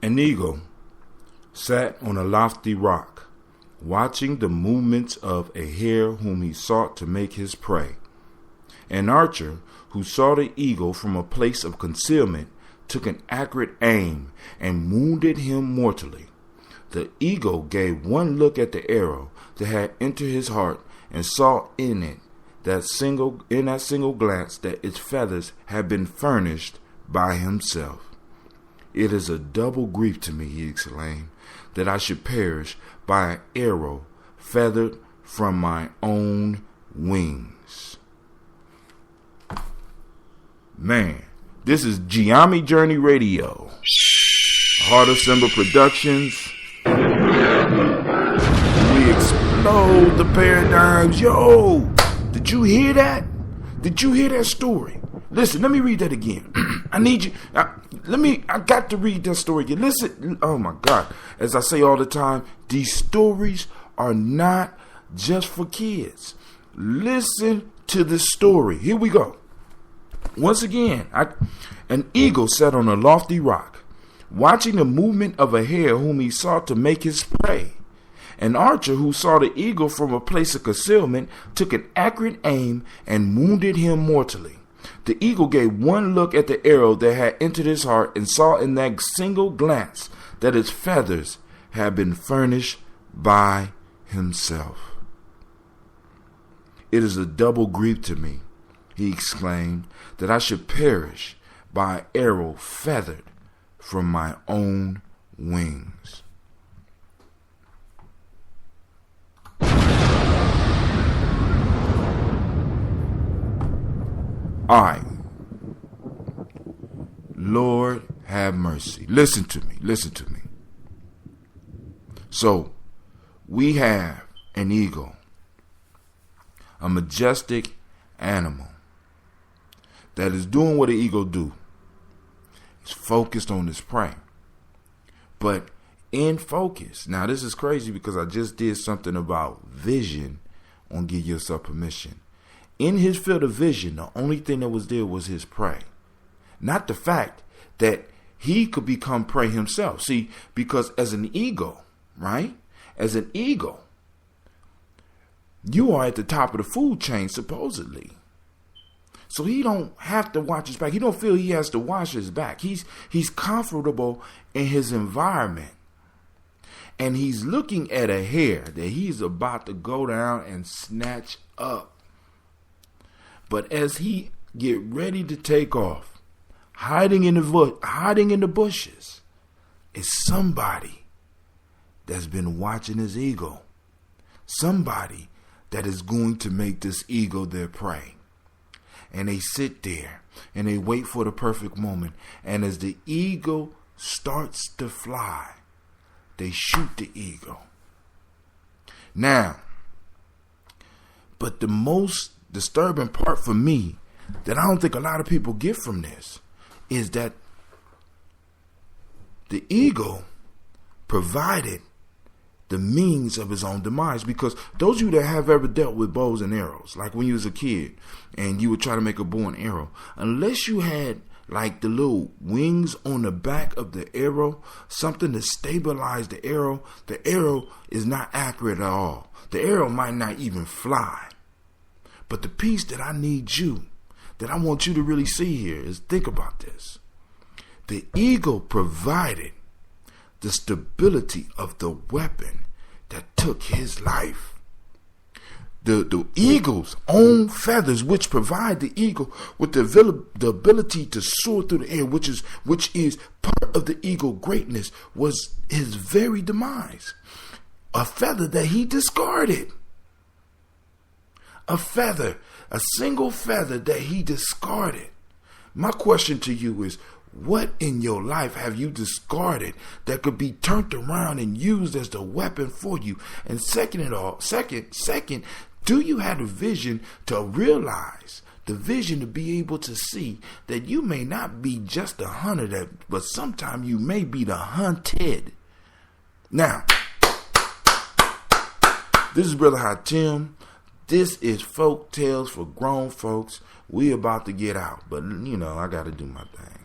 An eagle sat on a lofty rock, watching the movements of a hare whom he sought to make his prey. An archer who saw the eagle from a place of concealment took an accurate aim and wounded him mortally. The eagle gave one look at the arrow that had entered his heart and saw in that single glance that its feathers had been furnished by himself. "It is a double grief to me," he exclaimed, "that I should perish by an arrow feathered from my own wings." Man, this is Giami Journey Radio, Heart of Simba Productions. We explode the paradigms. Yo, did you hear that? Did you hear that story? Listen, let me read that again. I need you. I got to read that story again. Listen. Oh my God. As I say all the time, these stories are not just for kids. Listen to this story. Here we go. Once again, an eagle sat on a lofty rock, watching the movement of a hare whom he sought to make his prey. An archer who saw the eagle from a place of concealment took an accurate aim and wounded him mortally. The eagle gave one look at the arrow that had entered his heart and saw in that single glance that its feathers had been furnished by himself. "It is a double grief to me," he exclaimed, "that I should perish by an arrow feathered from my own wings." All right. Lord have mercy. Listen to me. Listen to me. So, we have an eagle, a majestic animal that is doing what an eagle do. It's focused on his prey. But in focus, now this is crazy because I just did something about vision on Give Yourself Permission. In his field of vision, the only thing that was there was his prey. Not the fact that he could become prey himself. See, because as an eagle, right? As an eagle, you are at the top of the food chain, supposedly. So he don't have to watch his back. He don't feel he has to watch his back. He's comfortable in his environment. And he's looking at a hare that he's about to go down and snatch up. But as he get ready to take off, hiding in the bushes, is somebody that's been watching his eagle. Somebody that is going to make this eagle their prey. And they sit there and they wait for the perfect moment. And as the eagle starts to fly, they shoot the eagle. Now, but the most disturbing part for me that I don't think a lot of people get from this is that the eagle provided the means of his own demise. Because those of you that have ever dealt with bows and arrows, like when you was a kid and you would try to make a bow and arrow, unless you had like the little wings on the back of the arrow, something to stabilize the arrow is not accurate at all. The arrow might not even fly. But the piece that I want you to really see here is, think about this. The eagle provided the stability of the weapon that took his life. The eagle's own feathers, which provide the eagle with the ability to soar through the air, which is part of the eagle greatness, was his very demise. A feather that he discarded. A single feather that he discarded. My question to you is, what in your life have you discarded that could be turned around and used as the weapon for you? And second, do you have the vision to realize, the vision to be able to see that you may not be just a hunter, but sometimes you may be the hunted? Now, this is Brother Hatim. This is Folk Tales for Grown Folks. We about to get out, but I got to do my thing.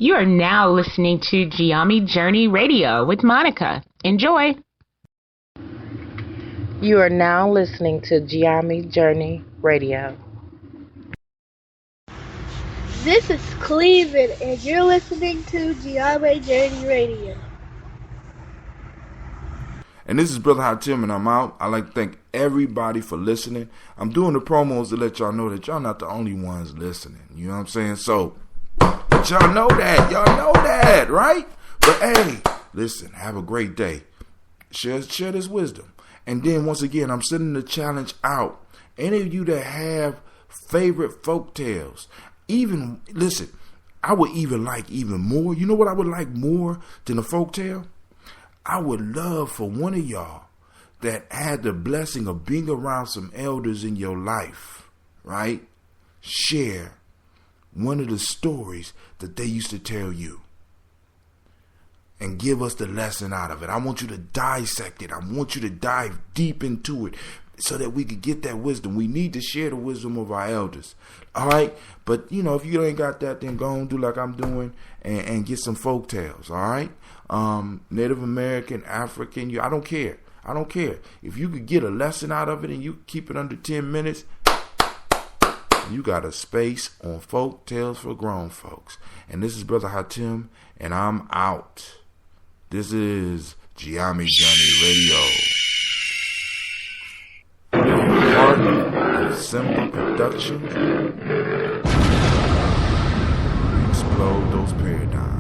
You are now listening to Giami Journey Radio with Monica. Enjoy. You are now listening to Giami Journey Radio. This is Cleveland, and you're listening to Giami Journey Radio. And this is Brother Hatim, and I'm out. I'd like to thank everybody for listening. I'm doing the promos to let y'all know that y'all not the only ones listening. You know what I'm saying? So, but y'all know that. Y'all know that, right? But hey, listen, have a great day. Share this wisdom. And then once again, I'm sending the challenge out. Any of you that have favorite folk tales, even, listen, I would even like even more. You know what I would like more than a folk tale? I would love for one of y'all that had the blessing of being around some elders in your life, right? Share one of the stories that they used to tell you and give us the lesson out of it. I want you to dissect it. I want you to dive deep into it so that we could get that wisdom. We need to share the wisdom of our elders. All right? But, if you ain't got that, then go and do like I'm doing and get some folk tales. All right? Native American, African, I don't care. I don't care. If you could get a lesson out of it and you keep it under 10 minutes, you got a space on Folk Tales for Grown Folks. And this is Brother Hatim, and I'm out. This is Giami Journey Radio. Part of Simple Production. Explode those paradigms.